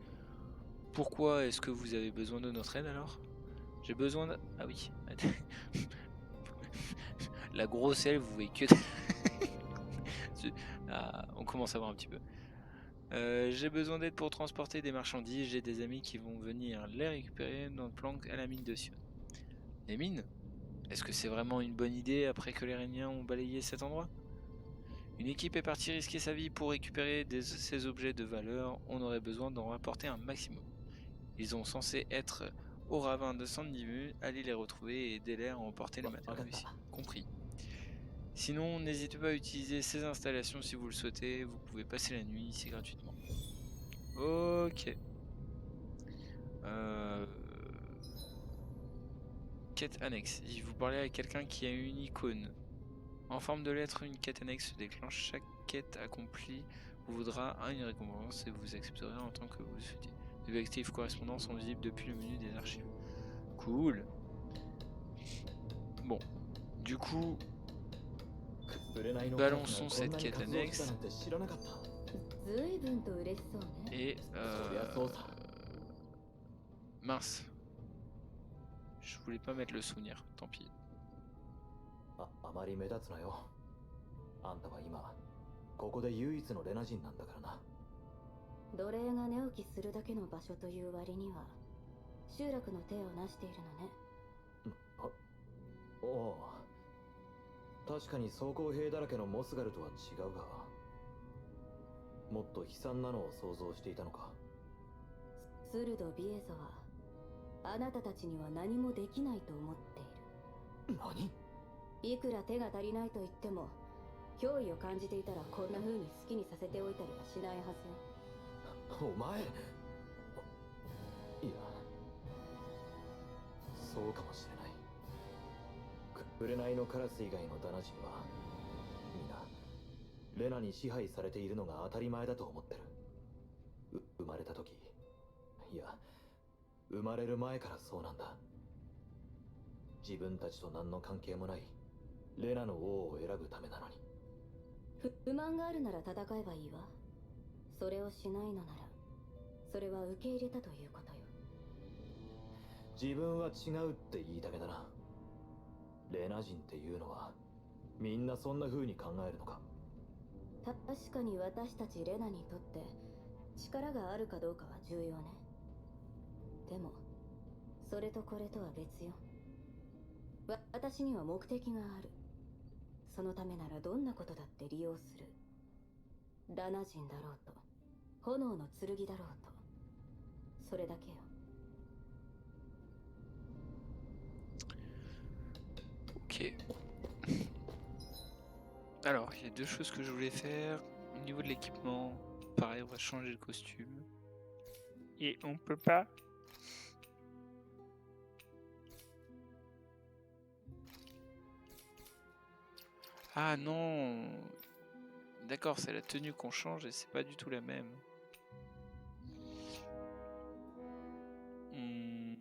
Pourquoi est-ce que vous avez besoin de notre aide alors? J'ai besoin de... Ah oui. La grosse aile, vous voyez que... Ah, on commence à voir un petit peu. J'ai besoin d'aide pour transporter des marchandises. J'ai des amis qui vont venir les récupérer dans le plan à la mine de Sion. Les mines? Est-ce que c'est vraiment une bonne idée après que les Rhéniens ont balayé cet endroit? Une équipe est partie risquer sa vie pour récupérer ces objets de valeur. On aurait besoin d'en rapporter un maximum. Ils sont censés être au ravin de Sandimu. Allez les retrouver et aider-les à emporter le matériel ici. Compris. Sinon, n'hésitez pas à utiliser ces installations si vous le souhaitez. Vous pouvez passer la nuit ici gratuitement. Ok. Quête annexe. Si vous parlez à quelqu'un qui a une icône en forme de lettre, une quête annexe se déclenche. Chaque quête accomplie vous vaudra une récompense et vous accepterez en tant que vous le souhaitez. Les objectifs correspondants sont visibles depuis le menu des archives. Cool. Bon, du coup, 紅のカラス balançons がこん cette なに quête 活動してた annexe なんて知らなかった。ずいぶんと嬉しそうね。 etそうさ。 mince, je voulais pas mettre le souvenir, tant pis. あまり目立つなよ。あんたは今ここで唯一のレナ人なんだからな。奴隷が寝起きするだけの場所という割には集落の手をなしているのね。おお、確かに装甲兵だらけのモスガルとは違うが、もっと悲惨なのを想像していたのか。スルド・ビエゾはあなたたちには何もできないと思っている。何？いくら手が足りないと言っても脅威を感じていたらこんな風に好きにさせておいたりはしないはずよ。お前。いや、そうかもしれない。紅のカラス以外のダナ人はみんなレナに支配されているのが当たり前だと思ってる。生まれた時、いや生まれる前からそうなんだ。自分たちと何の関係もないレナの王を選ぶためなのに。不満があるなら戦えばいいわ。それをしないのならそれは受け入れたということよ。自分は違うって言いたげだな。レナ人っていうのはみんなそんな風に考えるのか。確かに私たちレナにとって力があるかどうかは重要ね。でもそれとこれとは別よ。私には目的がある。そのためならどんなことだって利用する。ダナ人だろうと炎の剣だろうと、それだけよ。Ok. Alors, il y a deux choses que je voulais faire. Au niveau de l'équipement, pareil, on va changer le costume. Et on peut pas. Ah non! D'accord, c'est la tenue qu'on change et c'est pas du tout la même. Hmm.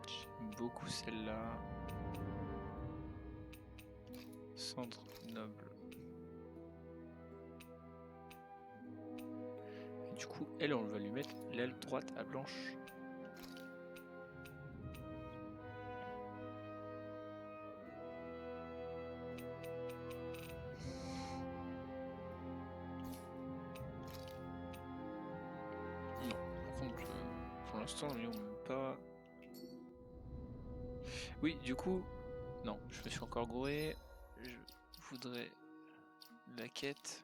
J'aime beaucoup celle-là. Centre noble. Et du coup, elle, on va lui mettre l'aile droite à blanche. Pour l'instant, lui, on ne peut pas. Oui, du coup, non, je me suis encore gouré. Je voudrais la quête.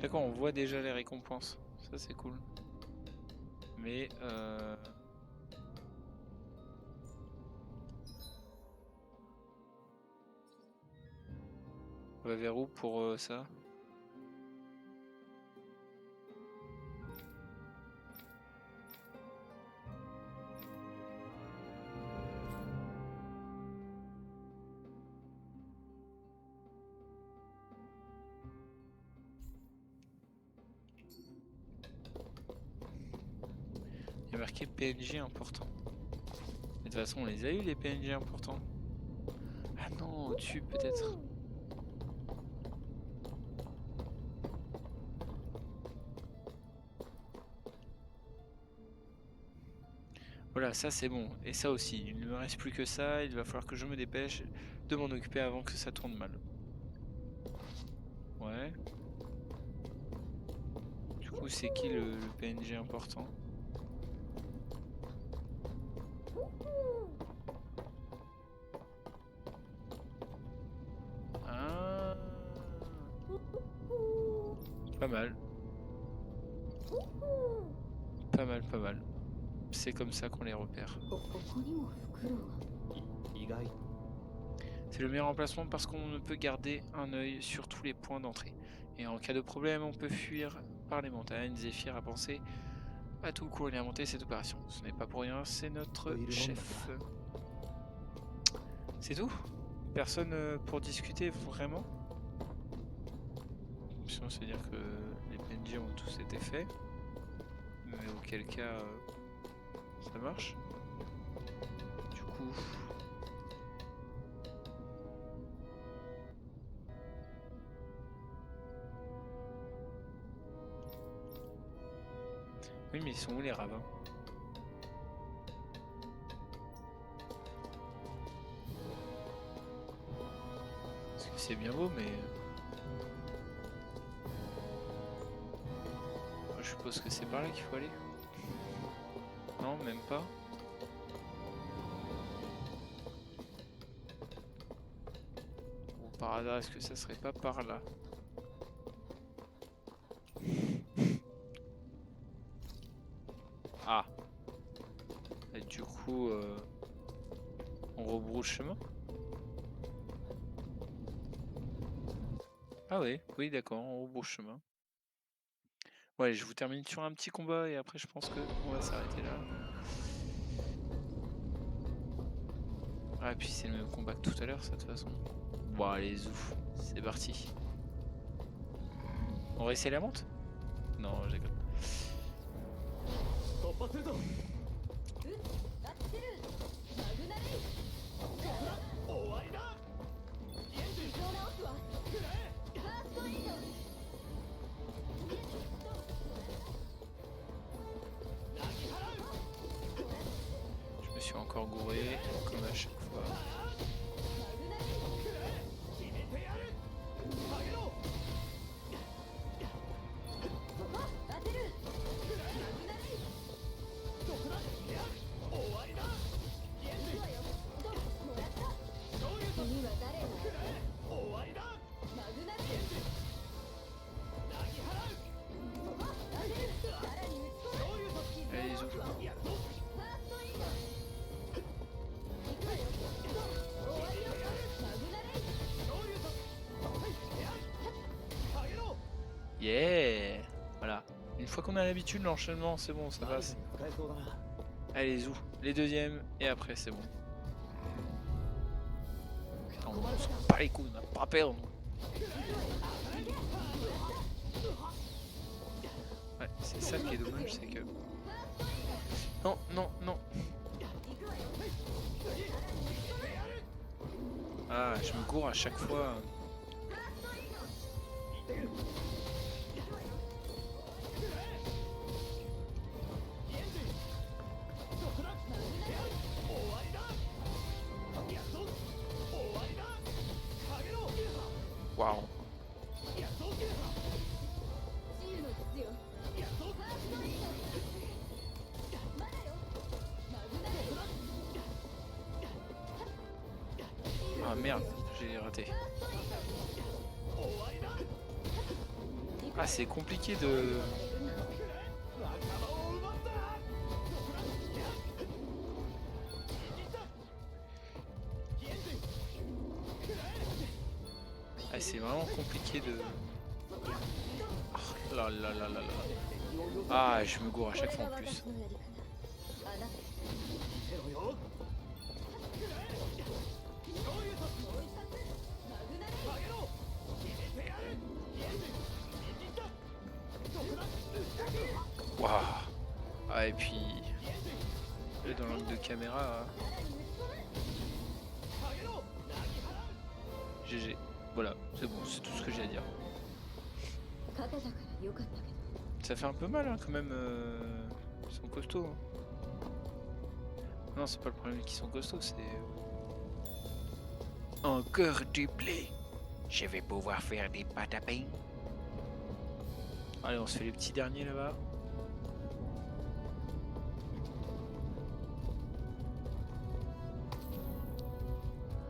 D'accord, on voit déjà les récompenses. Ça, c'est cool. Mais on va vers où pour ça? Il y a marqué PNJ important. Mais de toute façon, on les a eu les PNJ importants. Ah non, au-dessus peut-être. Voilà, ça c'est bon. Et ça aussi, il ne me reste plus que ça. Il va falloir que je me dépêche de m'en occuper avant que ça tourne mal. Ouais. Du coup, c'est qui le PNJ important? Ah. Pas mal. Pas mal, pas mal. C'est comme ça qu'on les repère. C'est le meilleur emplacement parce qu'on ne peut garder un œil sur tous les points d'entrée. Et en cas de problème, on peut fuir par les montagnes. Zéphyr a pensé À tout court, il a monté cette opération. Ce n'est pas pour rien, c'est notre Il est chef. C'est tout? Personne pour discuter vraiment? Sinon, c'est dire que les PNJ ont tous été faits. Mais auquel cas, ça marche. Du coup... Oui, mais ils sont où les rabbins? Parce que c'est bien beau, mais... Je suppose que c'est par là qu'il faut aller. Non, même pas. Bon, par hasard, est-ce que ça serait pas par là? Ah. Et du coup, on rebrousse chemin? Ah oui, oui d'accord, on rebrousse chemin. Ouais, je vous termine sur un petit combat et après je pense que on va s'arrêter là. Ah, et puis c'est le même combat que tout à l'heure, ça, de toute façon. Bon, allez, zouf, c'est parti. On réessaye la monte? Non, je déconne. 突破するぞバッテルマグナレイ終わりだ異常直すわファーストエイド Je me suis encore gouré, comme à chaque fois. 決めてやる上げろバテルマグナレイどこだ終わりだ行くわよドンもらったどういう君は誰だ終わりだマグナレイなぎ払うバテルさらに打ち込むどういうと異常直すわファーやるぞストエイド行くわよドン終わりよマグナレイ どういうとはいやる上げろ Yeah! Voilà. Une fois qu'on a l'habitude, l'enchaînement, c'est bon, ça passe. 使えそうだな Allez, zou. Les deuxièmes, et après, c'est bon. Putain, on s'en bat les couilles, on n'a pas à perdre. Ouais, c'est ça qui est dommage, c'est que... Non, non, non. Ah, je me cours à chaque fois. Waouh. 自由の術よファーストエイドまだよマグナレイ Ah merde, j'ai raté. Ah, c'est compliqué de... Ah, c'est vraiment compliqué de... Oh là là là là là. Ah, je me gourre à chaque fois en plus. あなたせろよ Waouh. Ah, et puis... Là, dans l'angle de caméra... GG. Voilà, c'est bon, c'est tout ce que j'ai à dire. 勝てたからよかったけど Ça fait un peu mal hein, quand même. Ils sont costauds. Hein. Non, c'est pas le problème qu'ils sont costauds, c'est... Encore du blé. Je vais pouvoir faire des pâtes à pain. Allez, on se fait les petits derniers là-bas.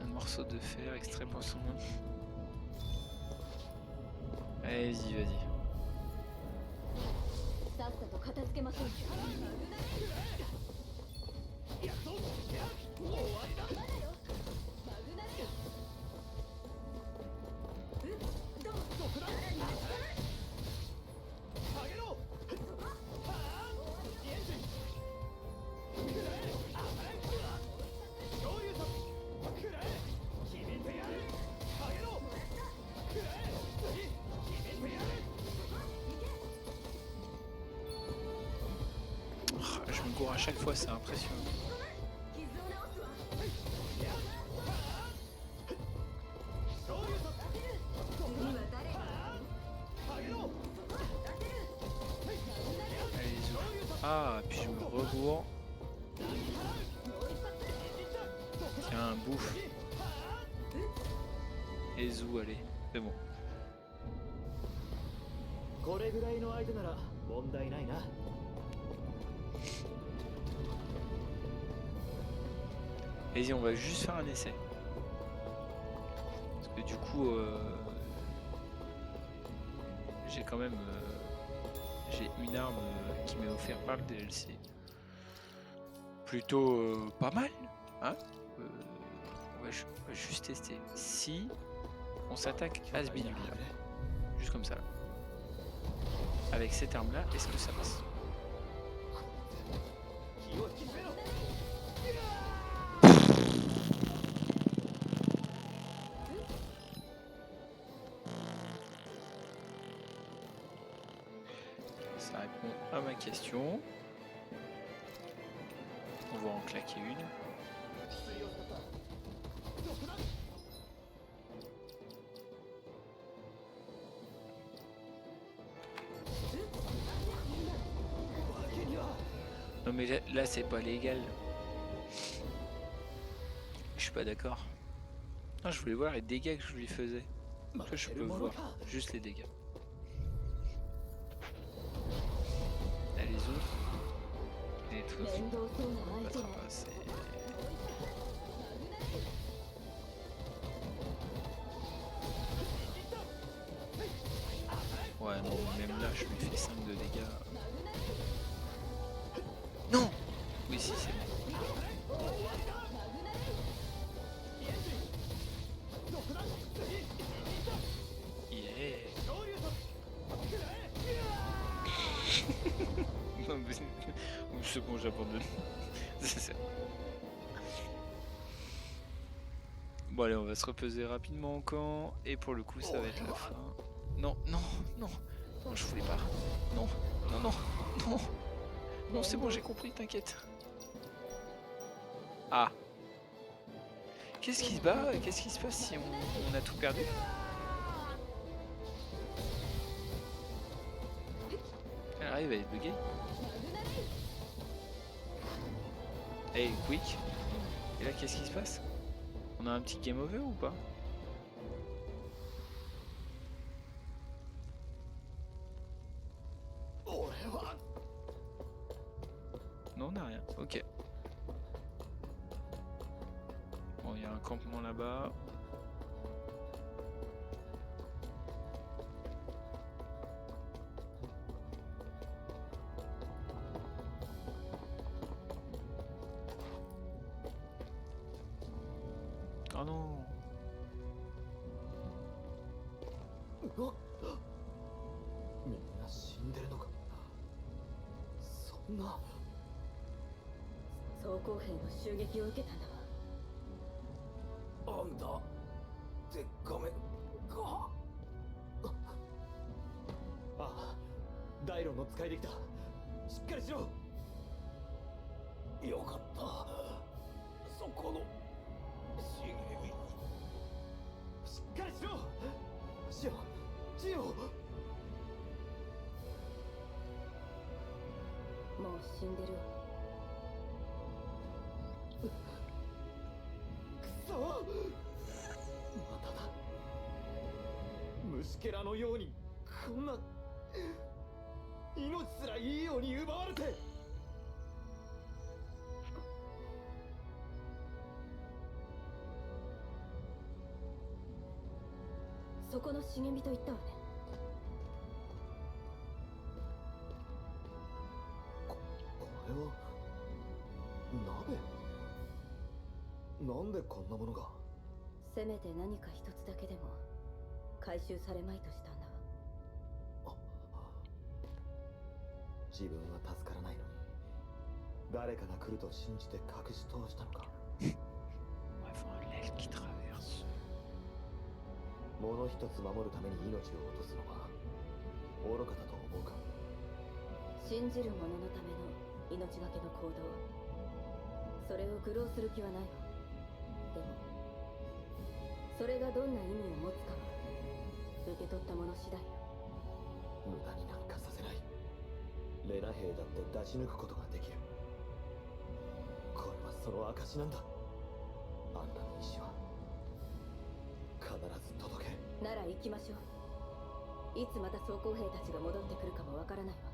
Un morceau de fer, extrait poisson. Allez-y, vas-y. さっさと片付けましょうまだよマグナレイドンさらに打ち込む à chaque fois, c'est impressionnant. 傷を治すわ 次は誰 Allez, zou. Ah, puis je me rebourre. Tiens, bouffe. Et zou, allez, c'est bon. これぐらいの相手なら問題ないな。 Vas-y, on va juste faire un essai. Parce que du coup, j'ai quand même j'ai une arme qui m'est offerte par le DLC. Plutôt pas mal, hein. On va juste tester. Si on s'attaque à ce bidule là, juste comme ça là, avec cette arme là, est-ce que ça passe? Ça répond à ma question. On va en claquer une. Non mais là c'est pas légal. Je suis pas d'accord. Non, je voulais voir les dégâts que je lui faisais. Là, je peux voir juste les dégâts. Là, les autres. Et les trucs. 面倒そうな相手 Ça ね passe. Ouais, non, même là, je lui fais 5 de dégâts. Non! Oui, si, c'est bon. Yeah! Non, mais c'est bon, j'abandonne. C'est ça. Bon, allez, on va se reposer rapidement en camp. Et pour le coup, ça va être la fin. Non, non, non, non, je voulais pas. Non, non, non, non. Non, c'est bon, j'ai compris, t'inquiète. Ah. Qu'est-ce qui se bat? Qu'est-ce qui se passe si on a tout perdu? Elle arrive à être buggée. Hey, quick. Et là, qu'est-ce qui se passe? On a un petit game over ou pas? Non, on n'a rien. Ok. Bon, il y a un campement là-bas. Oh non. みんな死んでるのか。そんな。 装甲兵の襲撃を受けたんだわあんたでっかめか。ああ、ダイロンの使いできた。しっかりしろ。よかった。そこの茂み。しっかりしろ。シオ、シオ。もう死んでるわくそ。まただ。虫けらのようにこんな命すらいいように奪われて。そこの茂みと言ったわねこれは鍋。なんでこんなものが。せめて何か一つだけでも回収されまいとしたんだわ自分は助からないのに誰かが来ると信じて隠し通したのか。 On va voir l'aile qui traverse. 物一つ守るために命を落とすのは愚かだと思うか。信じる者のための命がけの行動。それを愚弄する気はないわ。でもそれがどんな意味を持つかは受け取ったもの次第よ。無駄になんかさせない。レナ兵だって出し抜くことができる。これはその証なんだ。あんたの意志は必ず届け。なら行きましょう。いつまた装甲兵たちが戻ってくるかもわからないわ。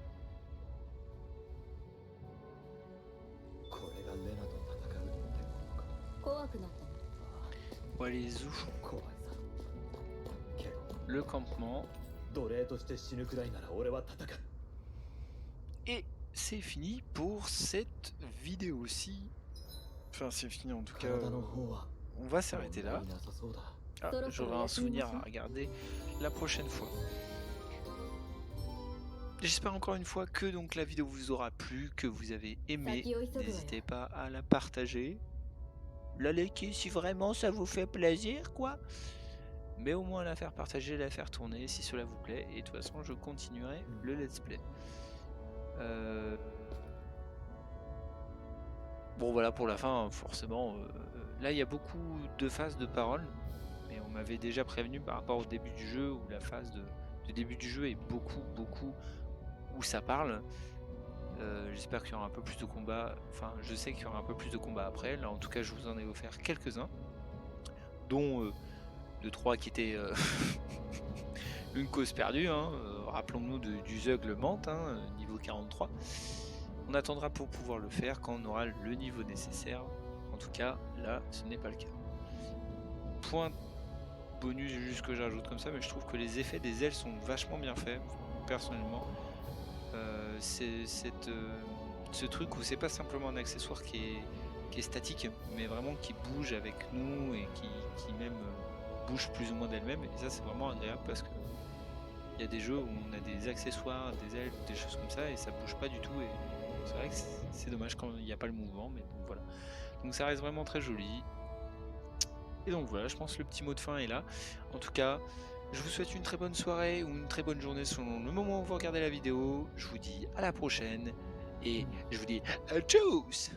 これがレナと戦うってことか。怖くなった。 Voilà les ouf. 怖いさ。けど Le campement. 奴隷として死ぬくらいなら俺は戦う。 Et c'est fini pour cette vidéo-ci. Enfin, c'est fini en tout cas. 体の方は On va s'arrêter là. 問題なさそうだ。 Ah, j'aurai un souvenir à regarder la prochaine fois. J'espère encore une fois que donc la vidéo vous aura plu, que vous avez aimé. N'hésitez pas à la partager, la liker si vraiment ça vous fait plaisir, quoi. Mais au moins la faire partager, la faire tourner si cela vous plaît. Et de toute façon, je continuerai le let's play. Bon, voilà pour la fin, forcément. Là, il y a beaucoup de phases de parole. Mais on m'avait déjà prévenu par rapport au début du jeu, où la phase de début du jeu est beaucoup où ça parle. J'espère qu'il y aura un peu plus de combats. Enfin, je sais qu'il y aura un peu plus de combats après. Là, en tout cas, je vous en ai offert quelques-uns, dont 2-3 qui étaient une cause perdue. Hein. Rappelons-nous du Zug le Mante, hein, niveau 43. On attendra pour pouvoir le faire quand on aura le niveau nécessaire. En tout cas, là, ce n'est pas le cas. Point bonus juste que j'ajoute comme ça, mais je trouve que les effets des ailes sont vachement bien faits, personnellement. C'est ce truc où c'est pas simplement un accessoire qui est statique, mais vraiment qui bouge avec nous et qui même bouge plus ou moins d'elle-même. Et ça, c'est vraiment agréable parce que il y a des jeux où on a des accessoires, des ailes, des choses comme ça, et ça bouge pas du tout. Et c'est vrai que c'est dommage quand il n'y a pas le mouvement, mais bon, voilà. Donc ça reste vraiment très joli. Et donc voilà, je pense que le petit mot de fin est là. En tout cas, je vous souhaite une très bonne soirée ou une très bonne journée selon le moment où vous regardez la vidéo. Je vous dis à la prochaine et je vous dis tchuss.